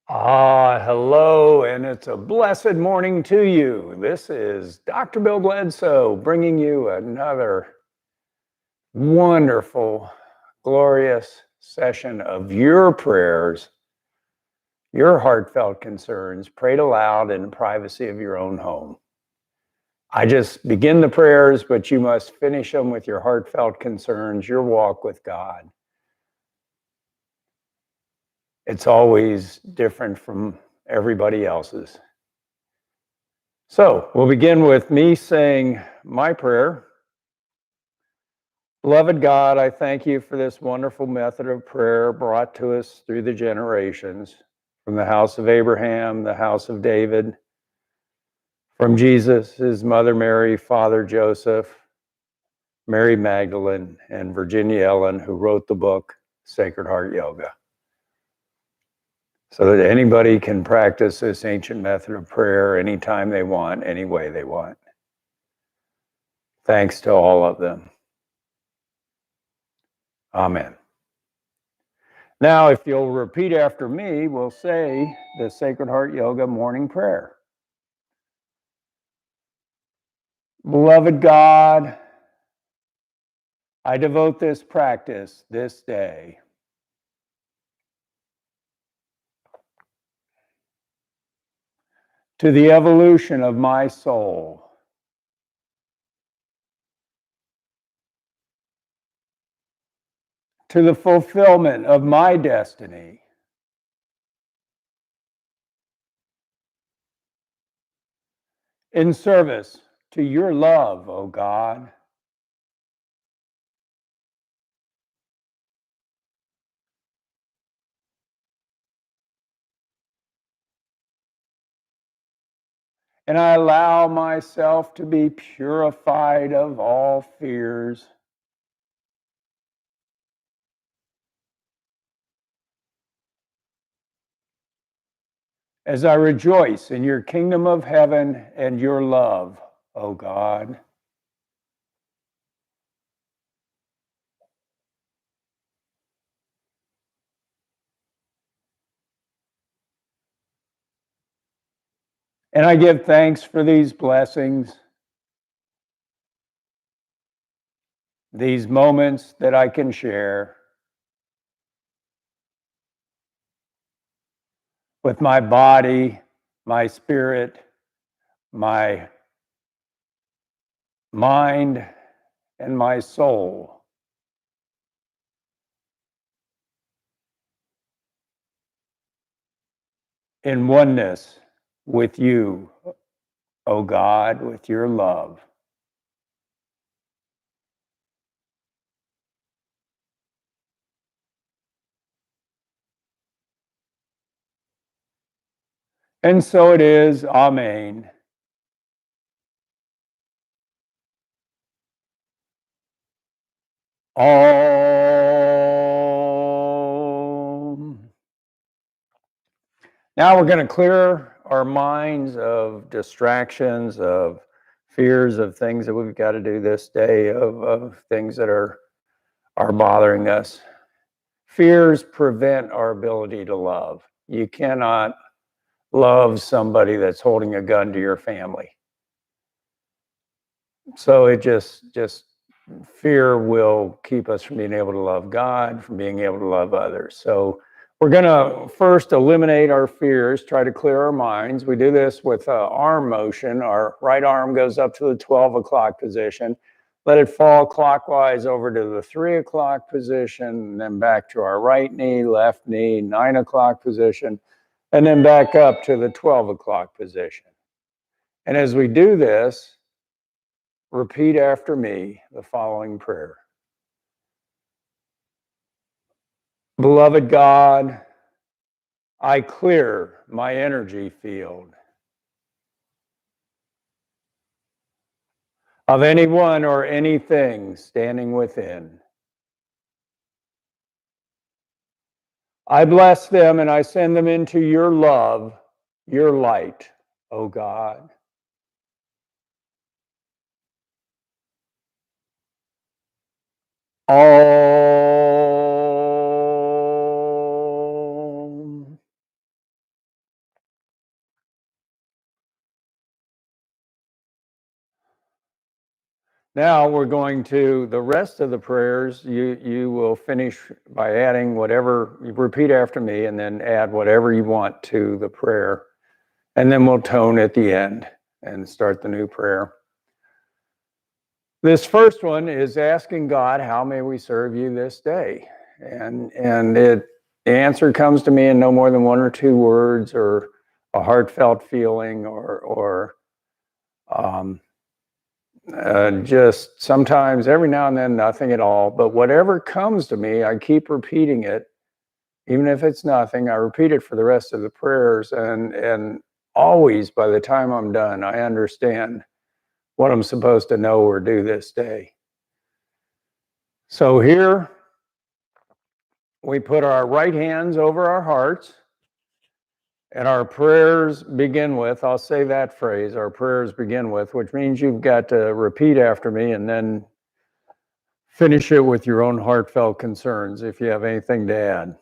Hello, and it's a blessed morning to you. This is Dr. Bill Bledsoe bringing you another wonderful, glorious session of your prayers, your heartfelt concerns, prayed aloud in the privacy of your own home. I just begin the prayers, but you must finish them with your heartfelt concerns, your walk with God. It's always different from everybody else's. So we'll begin with me saying my prayer. Beloved God, I thank you for this wonderful method of prayer brought to us through the generations, from the house of Abraham, the house of David, from Jesus, his mother Mary, father Joseph, Mary Magdalene, and Virginia Ellen, who wrote the book Sacred Heart Yoga, so that anybody can practice this ancient method of prayer anytime they want, any way they want. Thanks to all of them. Amen. Now, if you'll repeat after me, we'll say the Sacred Heart Yoga morning prayer. Beloved God, I devote this practice this day to the evolution of my soul, to the fulfillment of my destiny, in service to your love, O God. And I allow myself to be purified of all fears, as I rejoice in your kingdom of heaven and your love, O God. And I give thanks for these blessings, these moments that I can share with my body, my spirit, my mind, and my soul. In oneness with you, O God, with your love. And so it is. Amen. Om. Now we're going to clear our minds of distractions, of fears, of things that we've got to do this day, of things that are bothering us. Fears prevent our ability to love. You cannot love somebody that's holding a gun to your family. So it just fear will keep us from being able to love God, from being able to love others. So we're going to first eliminate our fears, try to clear our minds. We do this with arm motion. Our right arm goes up to the 12 o'clock position. Let it fall clockwise over to the 3 o'clock position, and then back to our right knee, left knee, 9 o'clock position, and then back up to the 12 o'clock position. And as we do this, repeat after me the following prayer. Beloved God, I clear my energy field of anyone or anything standing within. I bless them and I send them into your love, your light, O God. Om. Now we're going to the rest of the prayers. You will finish by adding whatever, you repeat after me, and then add whatever you want to the prayer. And then we'll tone at the end and start the new prayer. This first one is asking God, how may we serve you this day? And the answer comes to me in no more than one or two words, or a heartfelt feeling, or just sometimes, every now and then, nothing at all. But whatever comes to me, I keep repeating it. Even if it's nothing, I repeat it for the rest of the prayers. And always, by the time I'm done, I understand what I'm supposed to know or do this day. So here, we put our right hands over our hearts, and our prayers begin with, I'll say that phrase, our prayers begin with, which means you've got to repeat after me and then finish it with your own heartfelt concerns if you have anything to add.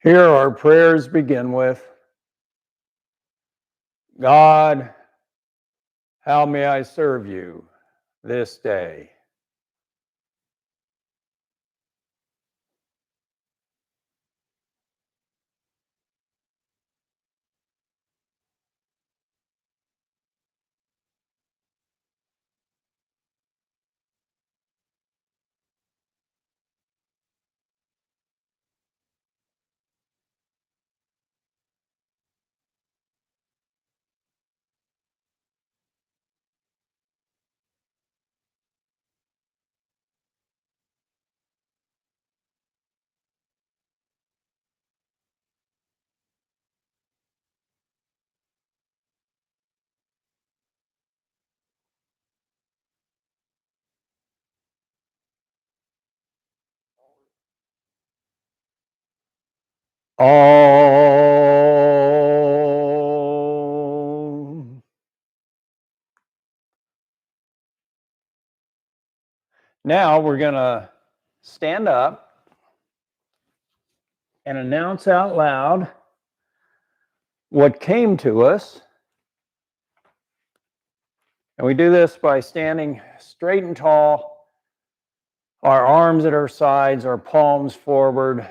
Here, our prayers begin with, God, how may I serve you this day? Om. Now we're going to stand up and announce out loud what came to us. And we do this by standing straight and tall, our arms at our sides, our palms forward.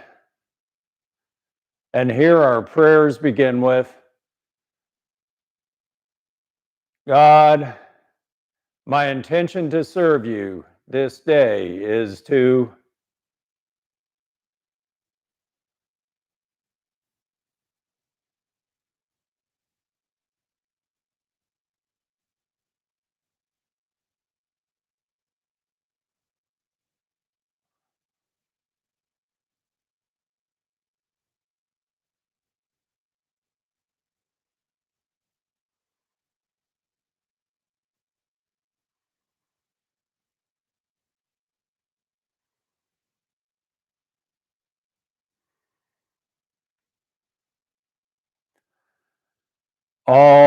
And here our prayers begin with, God, my intention to serve you this day is to... Om.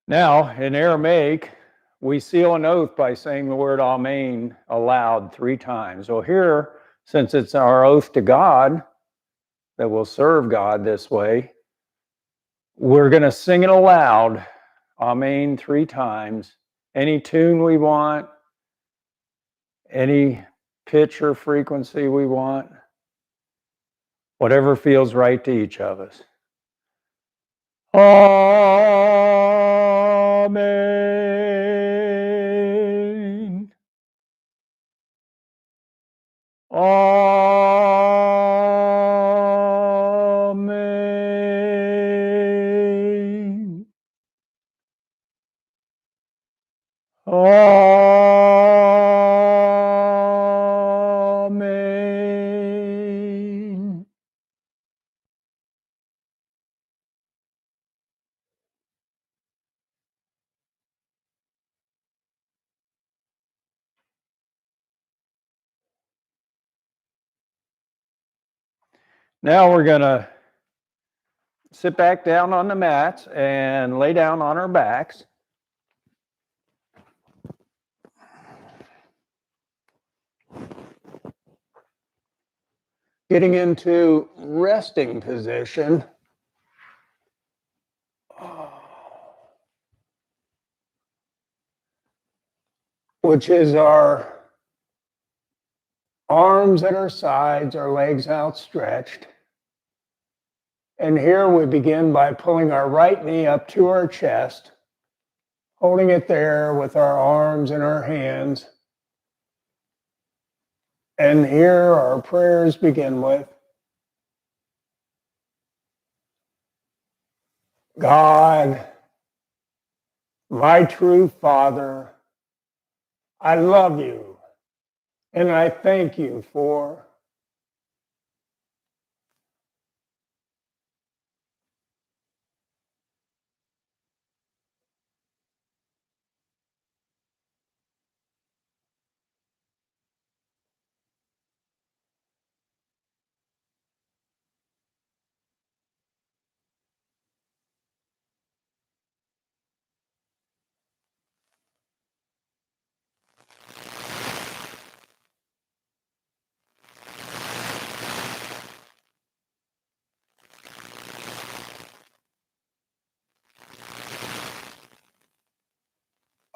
Now, in Aramaic, we seal an oath by saying the word Amen aloud 3 times. Well, here, since it's our oath to God that we'll serve God this way, we're going to sing it aloud, Amen 3 times, any tune we want, any pitch or frequency we want, whatever feels right to each of us. Amen. Amen. Amen. Now we're going to sit back down on the mats and lay down on our backs. Getting into resting position. Which is our arms at our sides, our legs outstretched. And here we begin by pulling our right knee up to our chest, holding it there with our arms and our hands. And here our prayers begin with, God, my true Father, I love you and I thank you for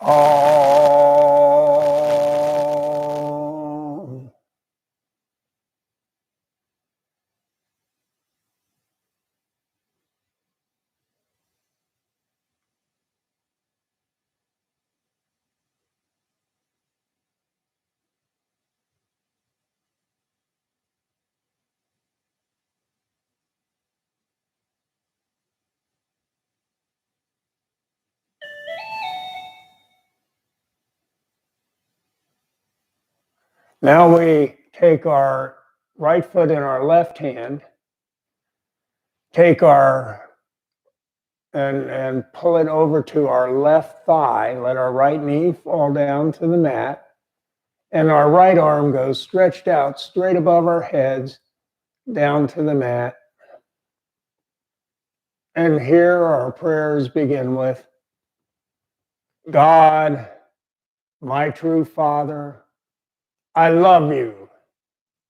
all. Now we take our right foot in our left hand, take our and pull it over to our left thigh. Let our right knee fall down to the mat. And our right arm goes stretched out straight above our heads down to the mat. And here our prayers begin with, God, my true Father, I love you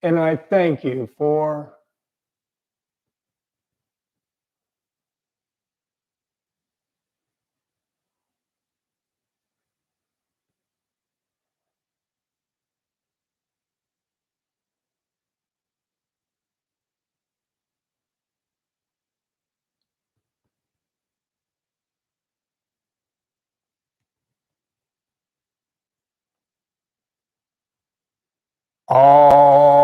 and I thank you for all.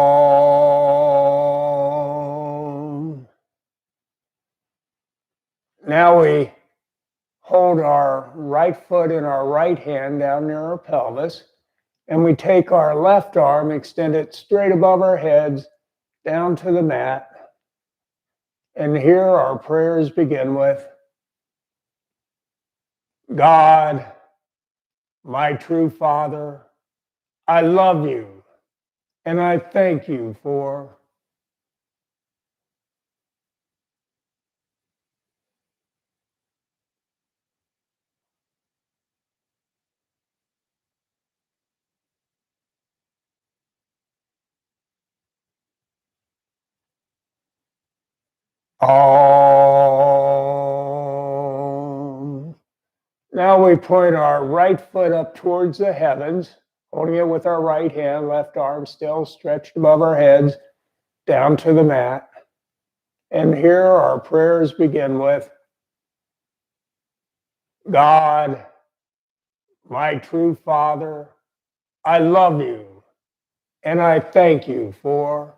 Now we hold our right foot in our right hand down near our pelvis, and we take our left arm, extend it straight above our heads down to the mat. And here our prayers begin with, God, my true Father, I love you and I thank you for all. Now we point our right foot up towards the heavens, holding it with our right hand, left arm still stretched above our heads, down to the mat. And here our prayers begin with, God, my true Father, I love you and I thank you for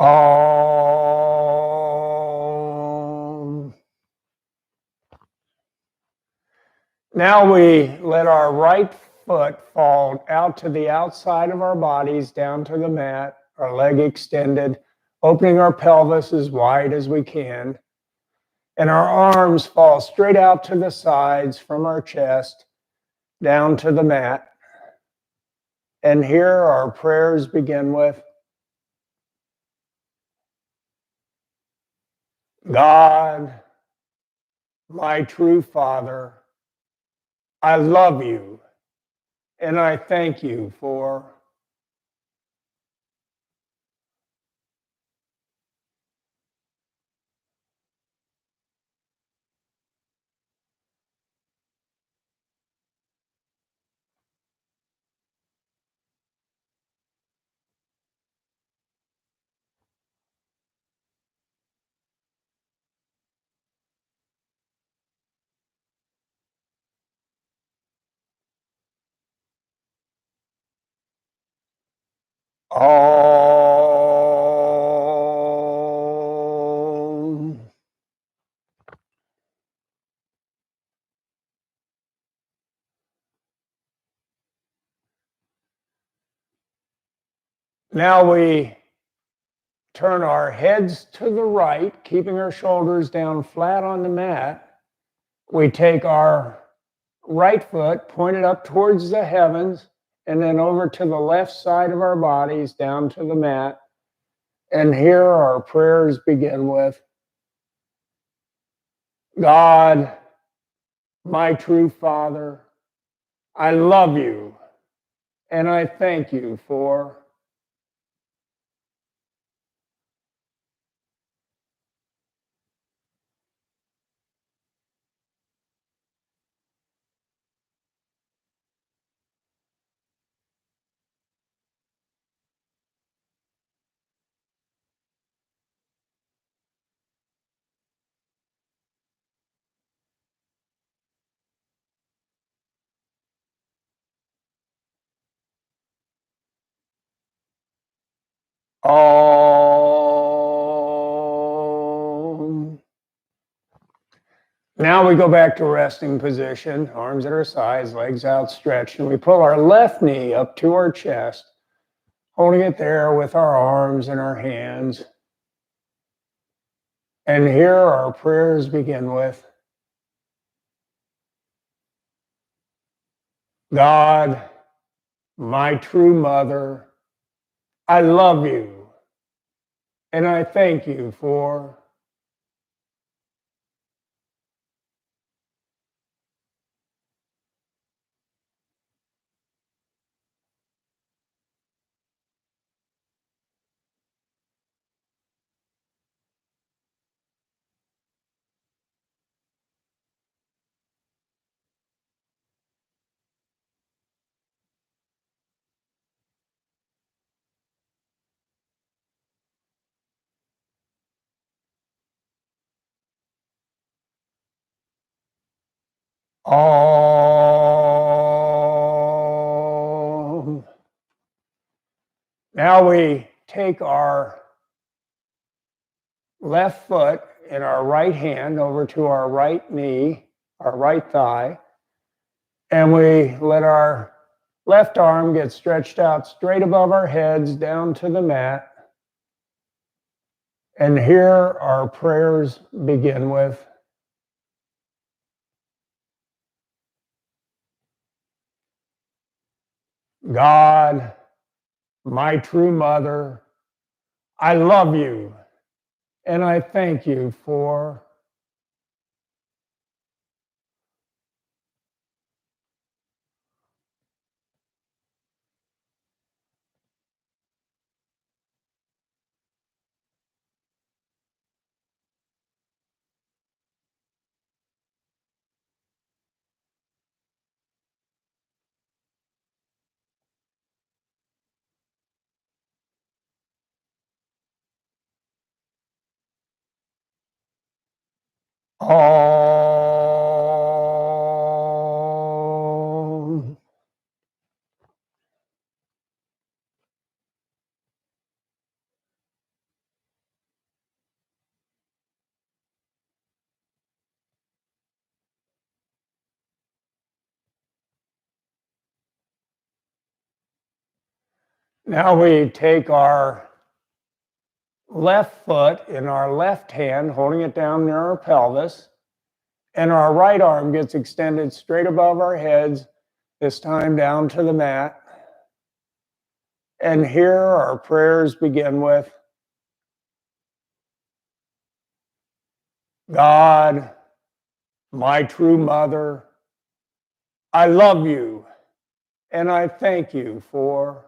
all. Now we let our right foot fall out to the outside of our bodies, down to the mat, our leg extended, opening our pelvis as wide as we can. And our arms fall straight out to the sides from our chest, down to the mat. And here our prayers begin with, God, my true Father, I love you and I thank you for all. Now we turn our heads to the right, keeping our shoulders down flat on the mat. We take our right foot pointed up towards the heavens and then over to the left side of our bodies down to the mat. And here our prayers begin with, God, my true Father, I love you and I thank you for all. Now we go back to resting position, arms at our sides, legs outstretched, and we pull our left knee up to our chest, holding it there with our arms and our hands. And here our prayers begin with, God, my true mother, I love you and I thank you for all. Now we take our left foot in our right hand over to our right knee, our right thigh, and we let our left arm get stretched out straight above our heads down to the mat. And here our prayers begin with, God, my true mother, I love you and I thank you for all. Now we take our left foot in our left hand, holding it down near our pelvis, and our right arm gets extended straight above our heads, this time down to the mat. And here our prayers begin with, God, my true mother, I love you and I thank you for.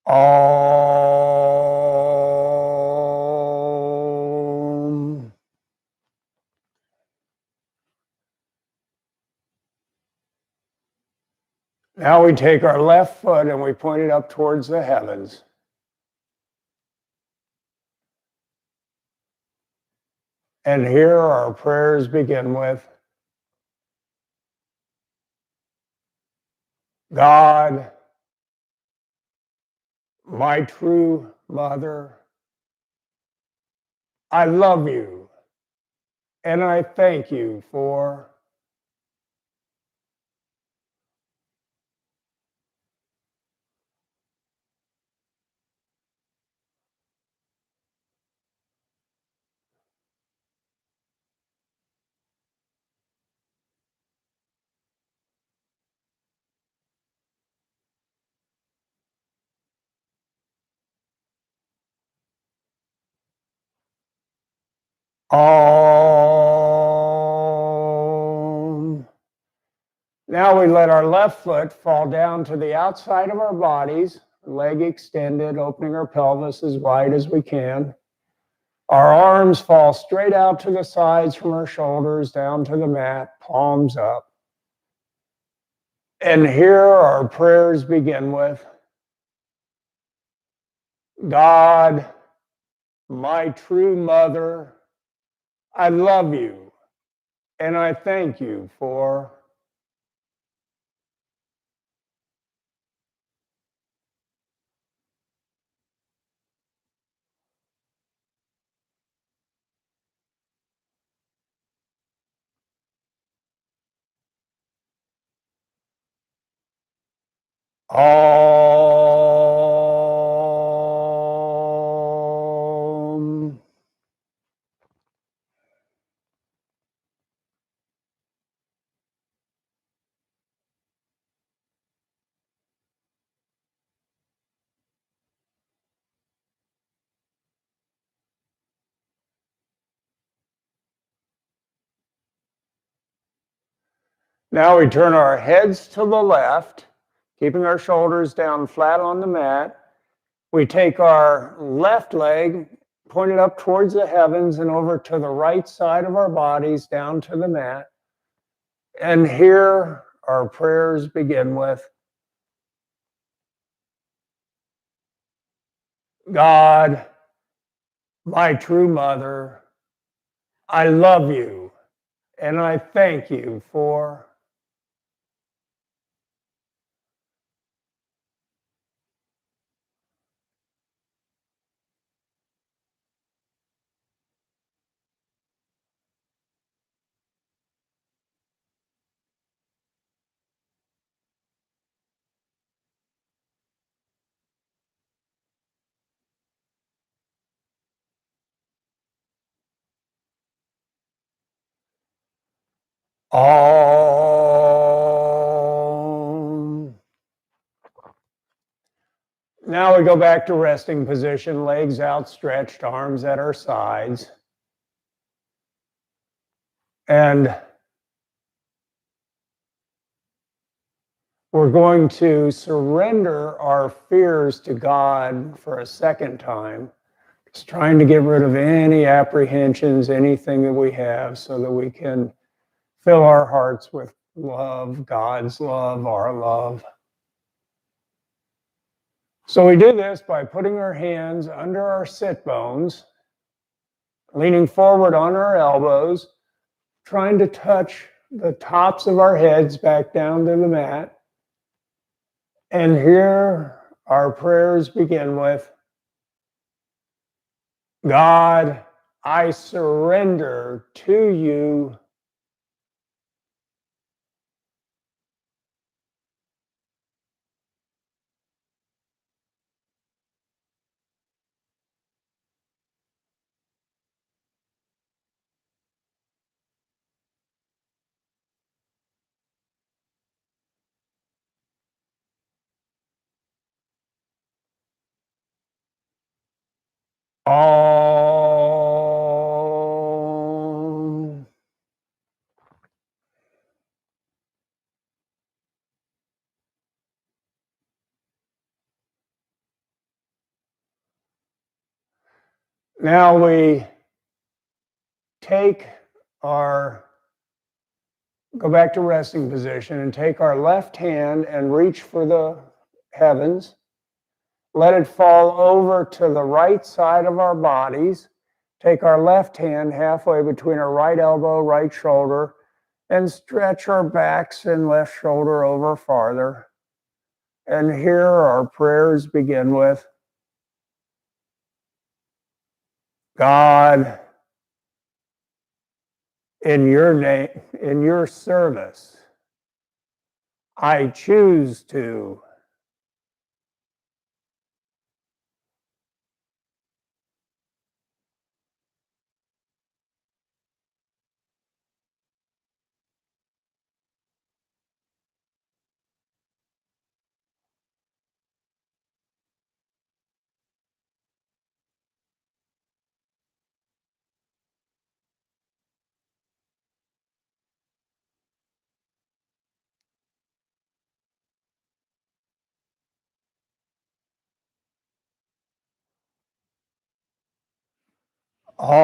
Om. Now we take our left foot and we point it up towards the heavens. And here our prayers begin with, God, my true mother, I love you and I thank you for. Om. Now we let our left foot fall down to the outside of our bodies, leg extended, opening our pelvis as wide as we can. Our arms fall straight out to the sides from our shoulders down to the mat, palms up. And here our prayers begin with, God, my true mother, I love you and I thank you for. Om. Now we turn our heads to the left, keeping our shoulders down flat on the mat. We take our left leg, point it up towards the heavens and over to the right side of our bodies, down to the mat. And here our prayers begin with, God, my true mother, I love you and I thank you for. Om. Now we go back to resting position, legs outstretched, arms at our sides. And we're going to surrender our fears to God for a second time, just trying to get rid of any apprehensions, anything that we have, so that we can fill our hearts with love, God's love, our love. So we do this by putting our hands under our sit bones, leaning forward on our elbows, trying to touch the tops of our heads back down to the mat. And here our prayers begin with, God, I surrender to you. Om. Now we go back to resting position and take our left hand and reach for the heavens. Let it fall over to the right side of our bodies. Take our left hand halfway between our right elbow, right shoulder, and stretch our backs and left shoulder over farther. And here our prayers begin with, God, in your name, in your service, I choose to. Om.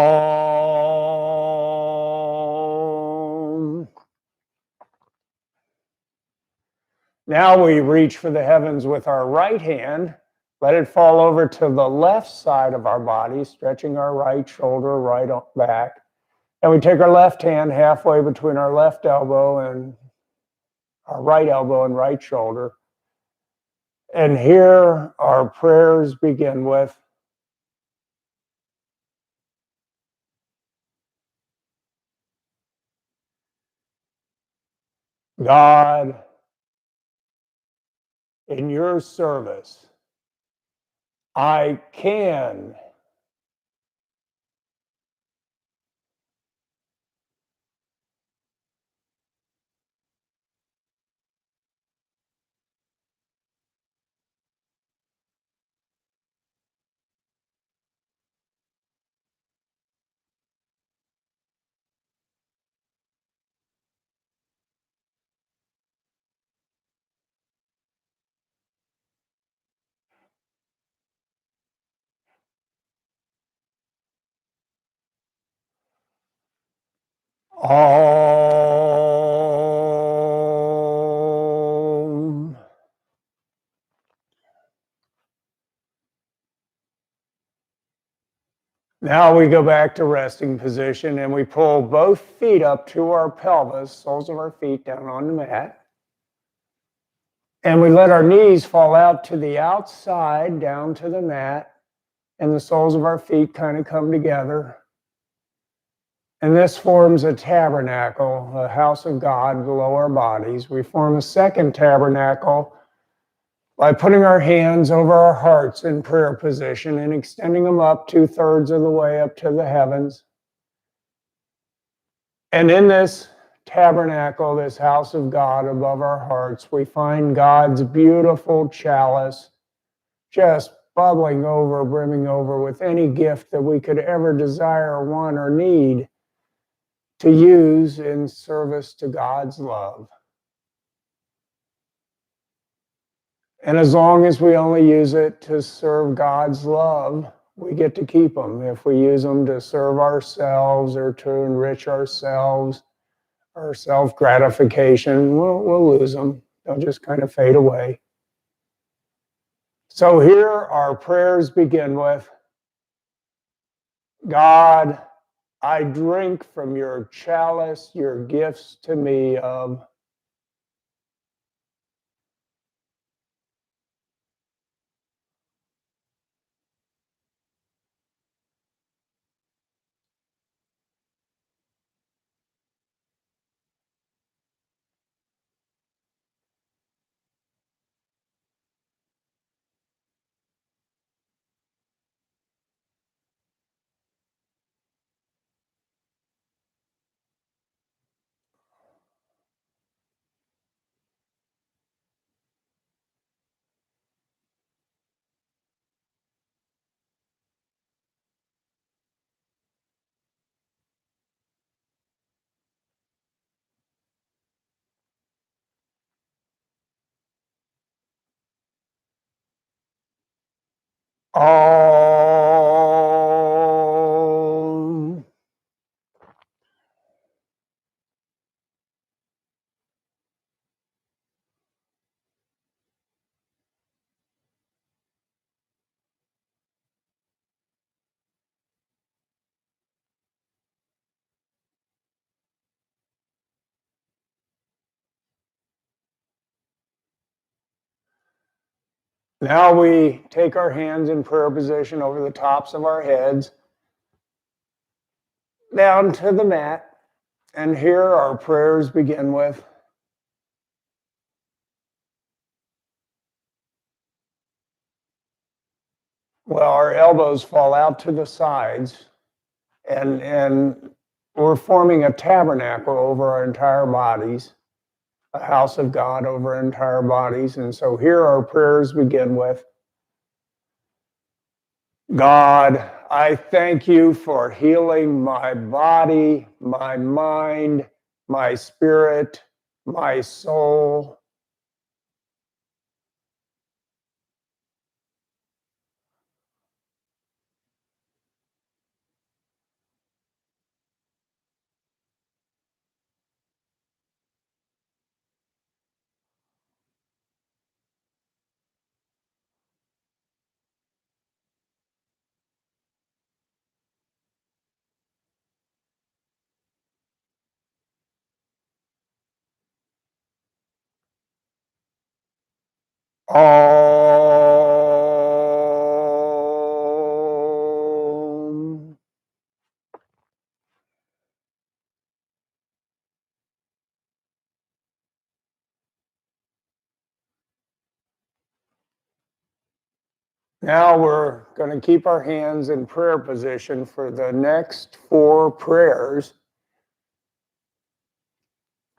Now we reach for the heavens with our right hand. Let it fall over to the left side of our body, stretching our right shoulder, right back. And we take our left hand halfway between our left elbow and our right elbow and right shoulder. And here our prayers begin with, God, in your service, I can. Om. Now we go back to resting position and we pull both feet up to our pelvis, soles of our feet down on the mat. And we let our knees fall out to the outside, down to the mat, and the soles of our feet kind of come together. And this forms a tabernacle, a house of God below our bodies. We form a second tabernacle by putting our hands over our hearts in prayer position and extending them up 2/3 of the way up to the heavens. And in this tabernacle, this house of God above our hearts, we find God's beautiful chalice just bubbling over, brimming over with any gift that we could ever desire, want, or need to use in service to God's love. And as long as we only use it to serve God's love, we get to keep them. If we use them to serve ourselves or to enrich ourselves or self-gratification, we'll lose them. They'll just kind of fade away. So here our prayers begin with, God, I drink from your chalice, your gifts to me of Om. Now we take our hands in prayer position over the tops of our heads, down to the mat. And here our prayers begin with, well, our elbows fall out to the sides, and we're forming a tabernacle over our entire bodies, a house of God over our entire bodies. And so here our prayers begin with, God, I thank you for healing my body, my mind, my spirit, my soul. Om. Now we're going to keep our hands in prayer position for the next 4 prayers.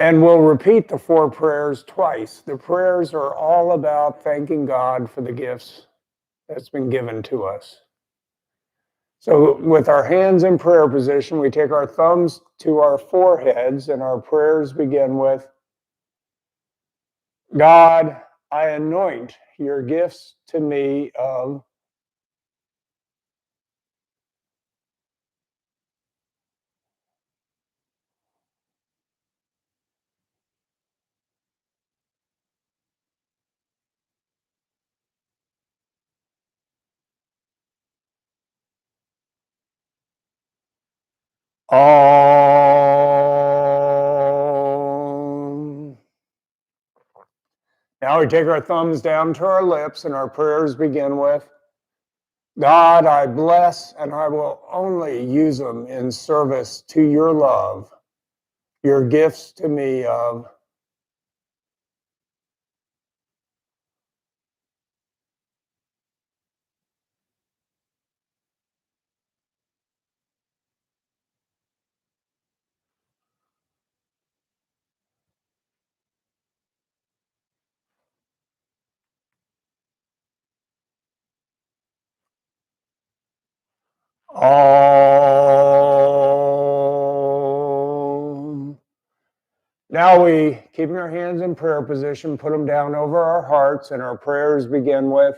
And we'll repeat the 4 prayers twice. The prayers are all about thanking God for the gifts that's been given to us. So with our hands in prayer position, we take our thumbs to our foreheads, and our prayers begin with, God, I anoint your gifts to me of, Om. Now we take our thumbs down to our lips, and our prayers begin with, God, I bless, and I will only use them in service to your love, your gifts to me of, Om. Now we, keeping our hands in prayer position, put them down over our hearts, and our prayers begin with,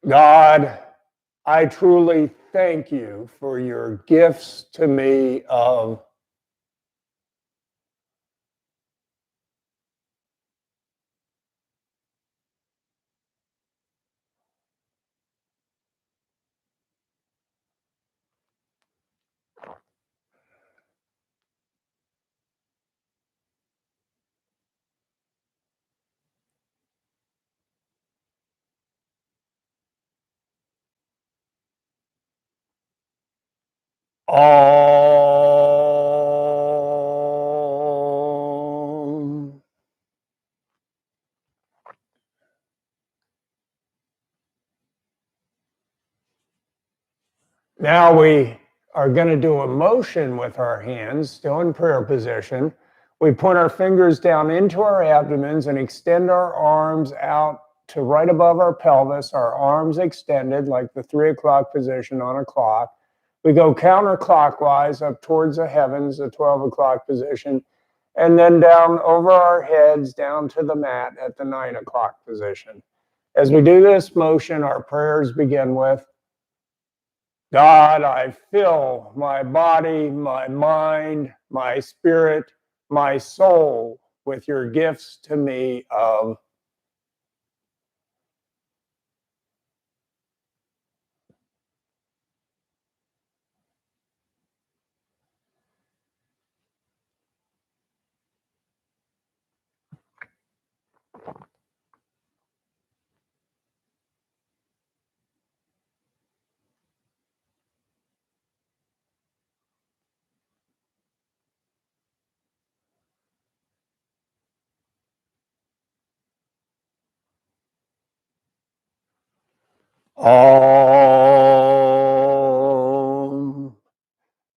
God, I truly thank you for your gifts to me of, Om. Now we are going to do a motion with our hands, still in prayer position. We point our fingers down into our abdomens and extend our arms out to right above our pelvis, our arms extended like the 3 o'clock position on a clock. We go counterclockwise up towards the heavens, the 12 o'clock position, and then down over our heads, down to the mat at the 9 o'clock position. As we do this motion, our prayers begin with, God, I fill my body, my mind, my spirit, my soul with your gifts to me of Om.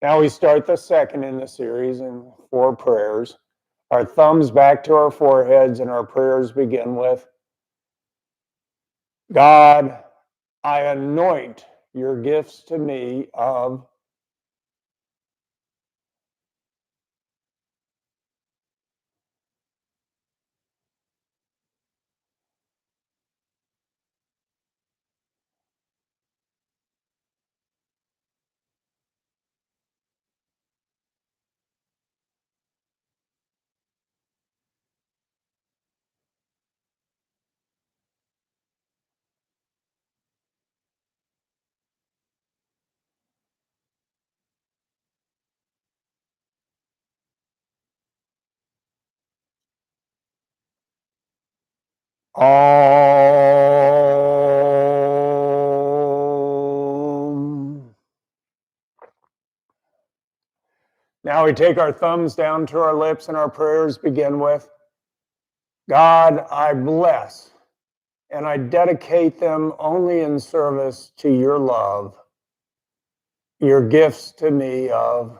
Now we start the second in the series in 4 prayers. Our thumbs back to our foreheads, and our prayers begin with, God, I anoint your gifts to me of Om. Now we take our thumbs down to our lips, and our prayers begin with, God, I bless and I dedicate them only in service to your love, your gifts to me of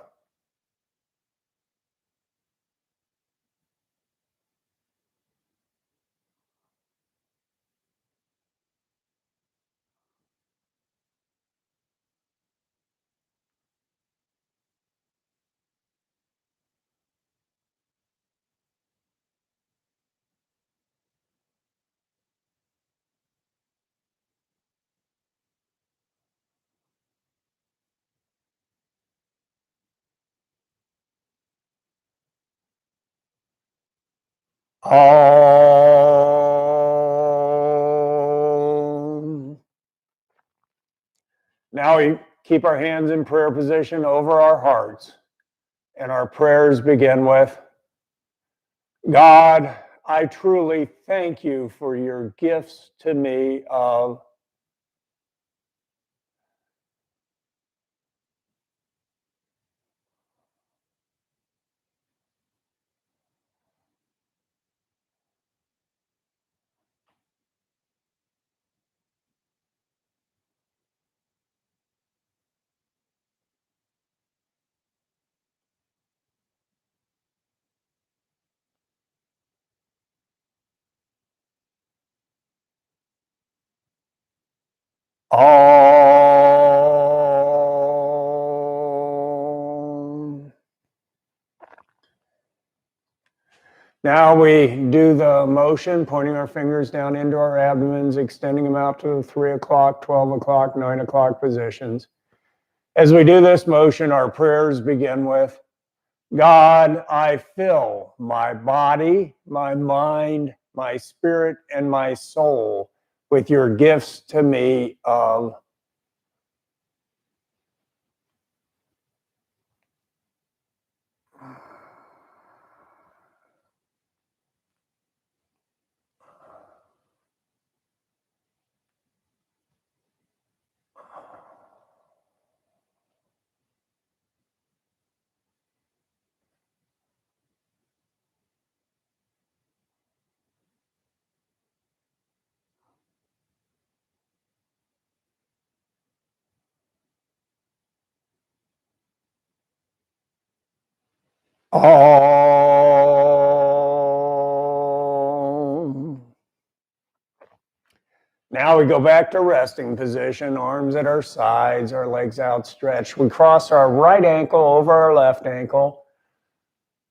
Om. Now we keep our hands in prayer position over our hearts, and our prayers begin with, God, I truly thank you for your gifts to me of Om. Now we do the motion, pointing our fingers down into our abdomens, extending them out to 3 o'clock, 12 o'clock, 9 o'clock positions. As we do this motion, our prayers begin with, God, I fill my body, my mind, my spirit, and my soul with your gifts to me of Om. Now we go back to resting position, arms at our sides, our legs outstretched. We cross our right ankle over our left ankle,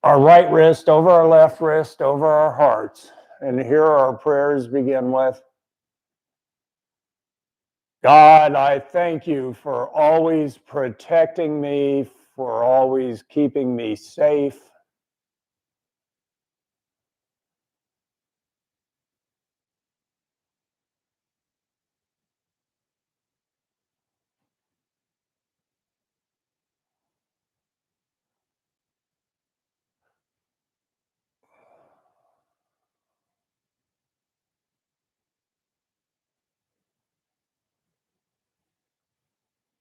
our right wrist over our left wrist, over our hearts. And here our prayers begin with, God, I thank you for always protecting me, for always keeping me safe.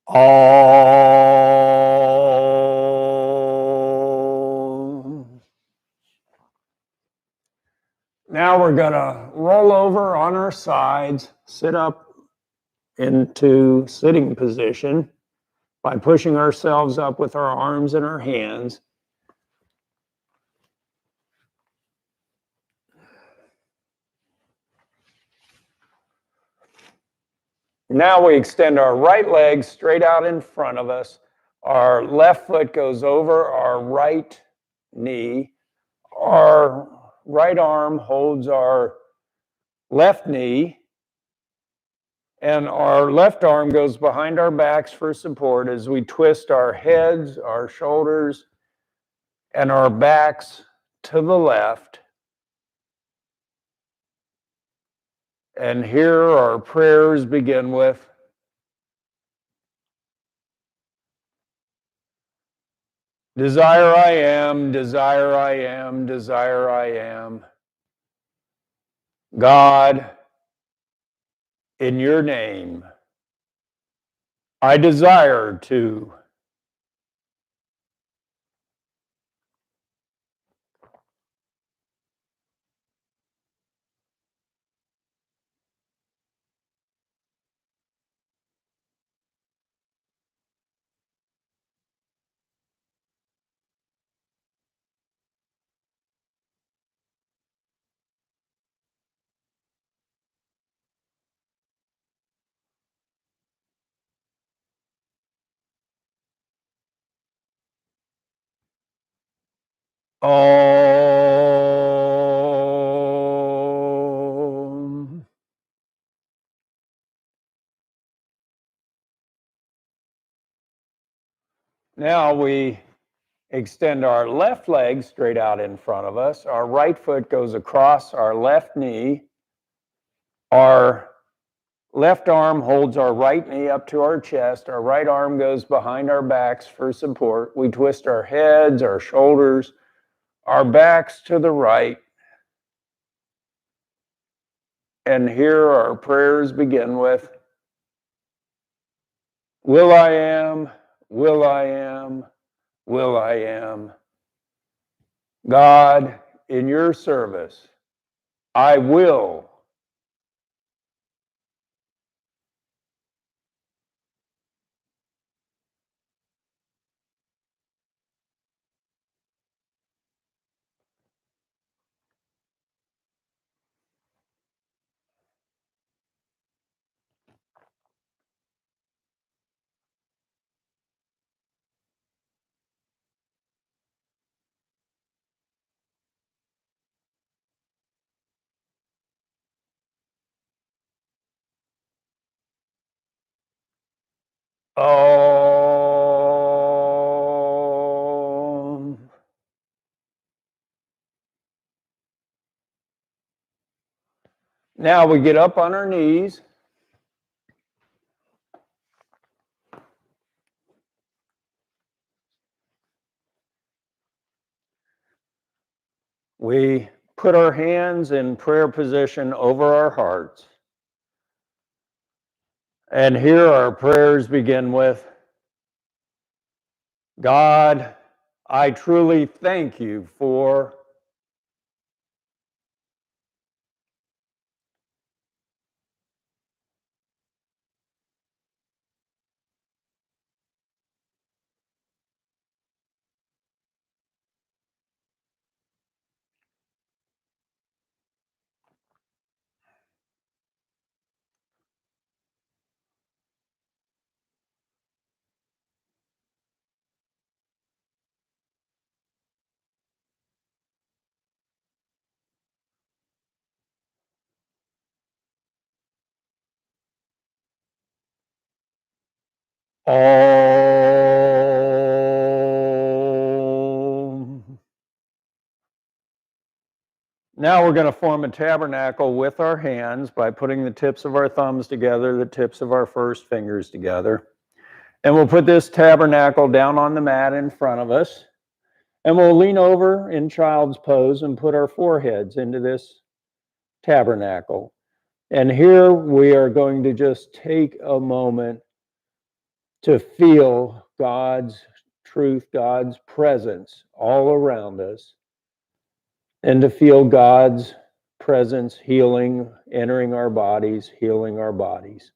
All. Now we're going to roll over on our sides, sit up into sitting position by pushing ourselves up with our arms and our hands. Now we extend our right leg straight out in front of us. Our left foot goes over our right knee. Our right arm holds our left knee, and our left arm goes behind our backs for support as we twist our heads, our shoulders, and our backs to the left. And here our prayers begin with, desire I am, desire I am, desire I am. God, in your name, I desire to. Om. Now we extend our left leg straight out in front of us. Our right foot goes across our left knee. Our left arm holds our right knee up to our chest. Our right arm goes behind our backs for support. We twist our heads, our shoulders, our backs to the right. And here our prayers begin with, will I am, will I am, will I am. God, in your service, I will. Om. Now we get up on our knees. We put our hands in prayer position over our hearts. And here our prayers begin with, God, I truly thank you for. Om. Now we're going to form a tabernacle with our hands by putting the tips of our thumbs together, the tips of our first fingers together. And we'll put this tabernacle down on the mat in front of us. And we'll lean over in child's pose and put our foreheads into this tabernacle. And here we are going to just take a moment to feel God's truth, God's presence all around us, and to feel God's presence healing, entering our bodies, healing our bodies.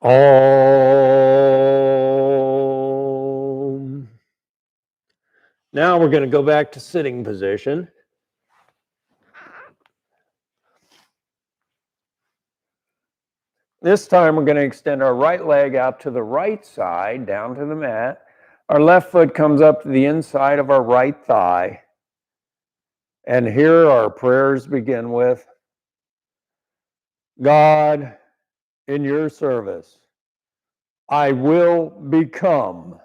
Om. Now we're going to go back to sitting position. This time we're going to extend our right leg out to the right side, down to the mat. Our left foot comes up to the inside of our right thigh. And here our prayers begin with, God, in your service, I will become.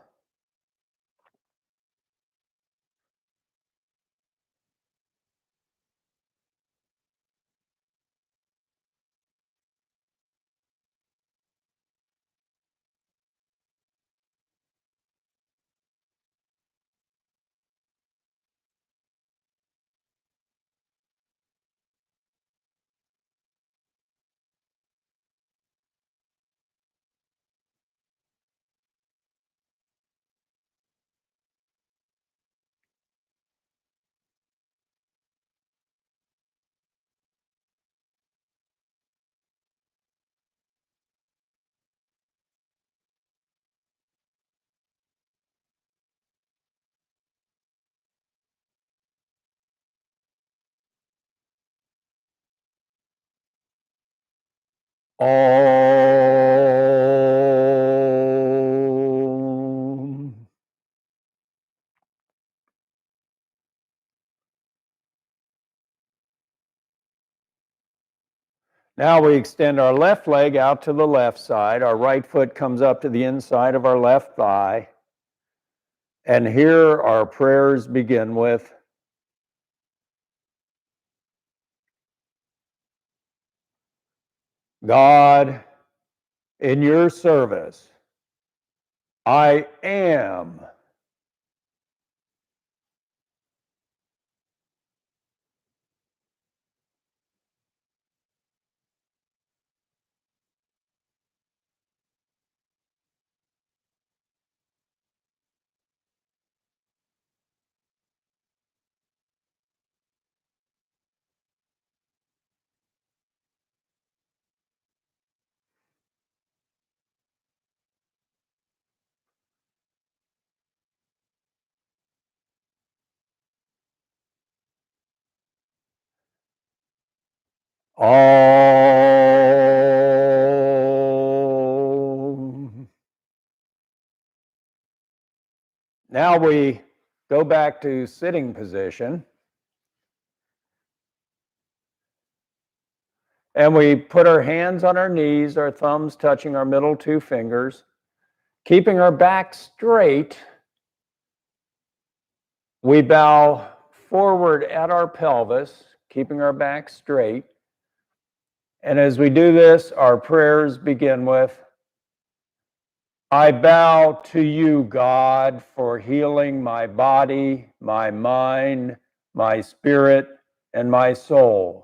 Om. Now we extend our left leg out to the left side. Our right foot comes up to the inside of our left thigh. And here our prayers begin with, God, in your service, I am. Om. Now we go back to sitting position. And we put our hands on our knees, our thumbs touching our middle two fingers, keeping our back straight We bow forward at our pelvis, keeping our back straight. And as we do this, our prayers begin with, I bow to you, God, for healing my body, my mind, my spirit, and my soul.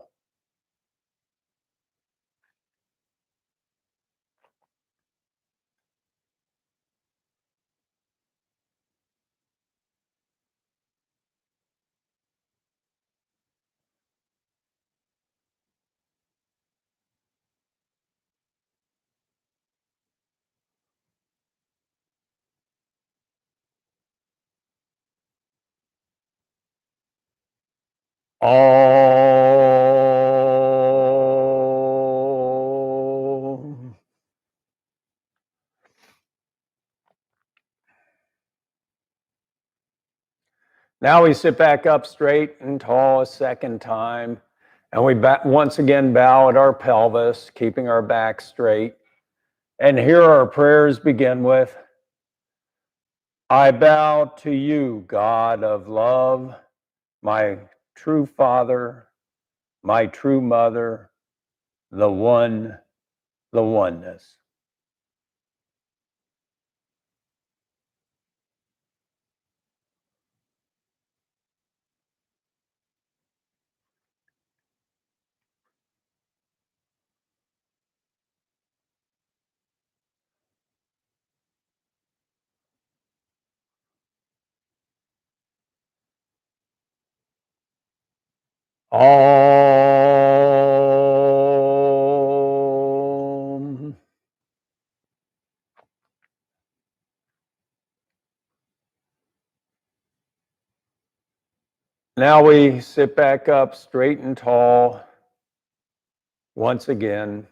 Om. Now we sit back up straight and tall a second time, and we once again bow at our pelvis, keeping our back straight. And here our prayers begin with, I bow to you, God of love, my true Father, my true Mother, the One, the Oneness. Om. Now we sit back up straight and tall once again.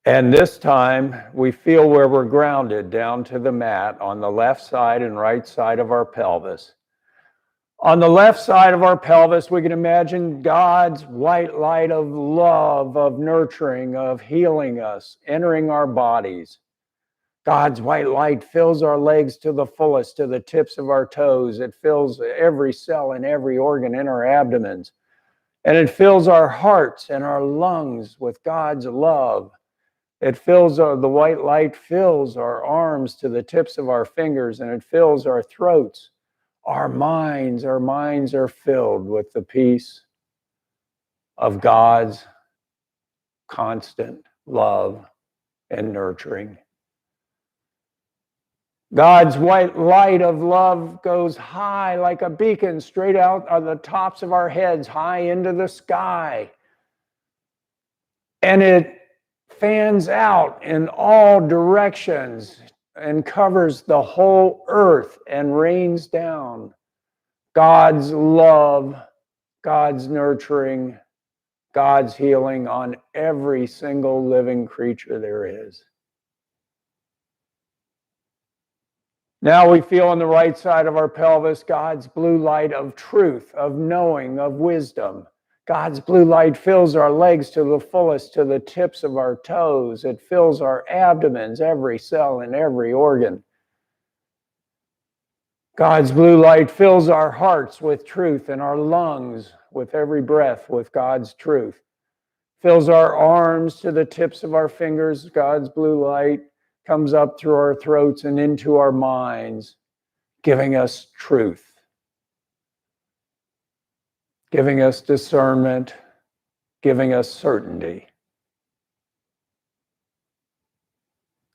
And this time we feel where we're grounded down to the mat on the left side and right side of our pelvis. On the left side of our pelvis, we can imagine God's white light of love, of nurturing, of healing us, entering our bodies. God's white light fills our legs to the fullest, to the tips of our toes. It fills every cell and every organ in our abdomens. And it fills our hearts and our lungs with God's love. It fills the white light fills our arms to the tips of our fingers, and it fills our throats. Our minds are filled with the peace of God's constant love and nurturing. God's white light of love goes high like a beacon straight out of the tops of our heads, high into the sky. And it fans out in all directions and covers the whole earth and rains down God's love, God's nurturing, God's healing on every single living creature there is. Now we feel on the right side of our pelvis God's blue light of truth, of knowing, of wisdom. God's blue light fills our legs to the fullest, to the tips of our toes. It fills our abdomens, every cell and every organ. God's blue light fills our hearts with truth and our lungs with every breath with God's truth. Fills our arms to the tips of our fingers. God's blue light comes up through our throats and into our minds, giving us truth, giving us discernment, giving us certainty.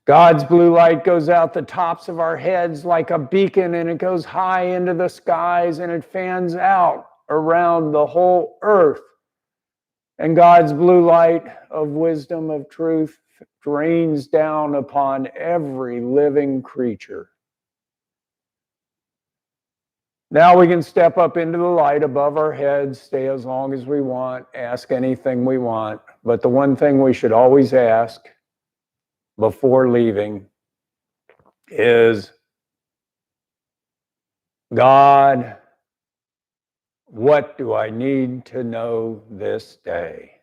God's blue light goes out the tops of our heads like a beacon, and it goes high into the skies, and it fans out around the whole earth. And God's blue light of wisdom, of truth, rains down upon every living creature. Now we can step up into the light above our heads, stay as long as we want, ask anything we want. But the one thing we should always ask before leaving is, God, what do I need to know this day?